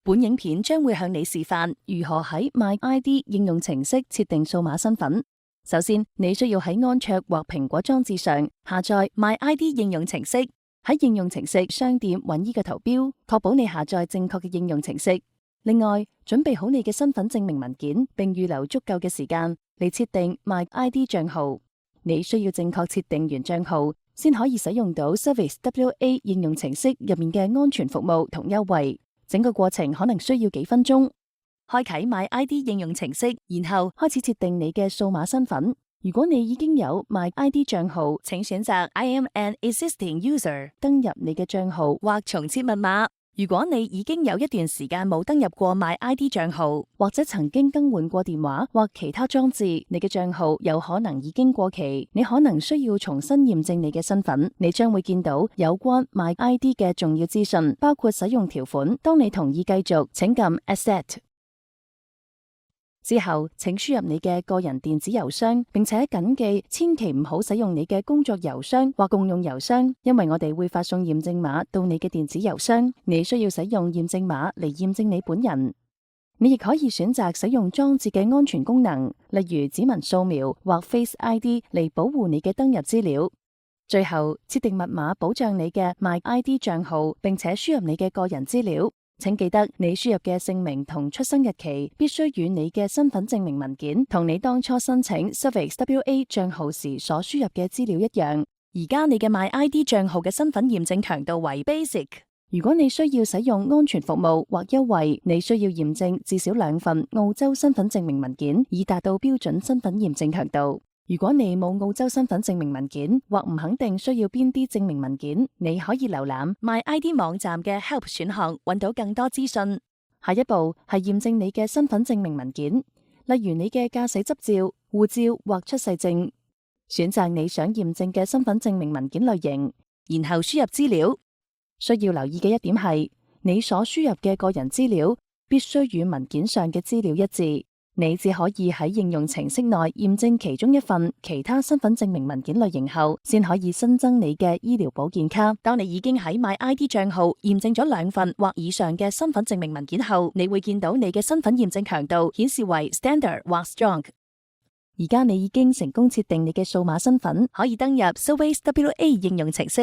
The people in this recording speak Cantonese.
本影片將會向你示範如何喺 MyID 應用程式設定數碼身份。首先，你需要喺安卓或蘋果裝置上下載 MyID 應用程式，喺應用程式商店揾呢個圖標，確保你下載正確嘅應用程式。另外，準備好你嘅身份證明文件，並預留足夠嘅時間嚟設定 MyID 賬號。你需要正確設定完賬號，先可以使用到 Surface WA 應用程式入面嘅安全服務同優惠。整個過程可能需要幾分鐘。開啟 MyID 應用程式，然後開始設定你嘅數碼身份。如果你已經有 MyID 賬號，請選擇 I am an existing user， 登入你嘅賬號或重設密碼。如果你已經有一段時間冇登入過 MyID 賬號，或者曾經更換過電話或其他裝置，你嘅賬號有可能已經過期，你可能需要重新驗證你嘅身份。你將會見到有關 MyID 嘅重要資訊，包括使用條款。當你同意繼續，請撳 Accept。之後，請輸入你嘅個人電子郵箱，並且謹記千祈唔好使用你嘅工作郵箱或共用郵箱，因為我哋會發送驗證碼到你嘅電子郵箱。你需要使用驗證碼嚟驗證你本人。你亦可以選擇使用裝置嘅安全功能，例如指紋掃描或 Face ID 嚟保護你嘅登入資料。最後，設定密碼保障你嘅 MyID 賬號，並且輸入你嘅個人資料。請記得，你輸入嘅姓名同出生日期必須與你嘅身份證明文件同你當初申請 Surface WA 賬號時所輸入嘅資料一樣。而家你嘅 MyID 賬號嘅身份驗證強度為 Basic。如果你需要使用安全服務或優惠，你需要驗證至少2份澳洲身份證明文件，以達到標準身份驗證強度。如果你冇澳洲身份證明文件，或唔肯定需要邊啲證明文件，你可以瀏覽 MyID 網站嘅 Help 選項，揾到更多資訊。下一步係驗證你嘅身份證明文件，例如你嘅駕駛執照、護照或出世證。選擇你想驗證嘅身份證明文件類型，然後輸入資料。需要留意嘅一點係，你所輸入嘅個人資料必須與文件上嘅資料一致。你只可以喺應用程式內驗證其中一份其他身份證明文件類型後，先可以新增你嘅醫療保健卡。當你已經喺 MyID 賬號驗證咗2份或以上嘅身份證明文件後，你會見到你嘅身份驗證強度顯示為 Standard 或 Strong。而家你已經成功設定你嘅數碼身份，可以登入 Surface WA 應用程式。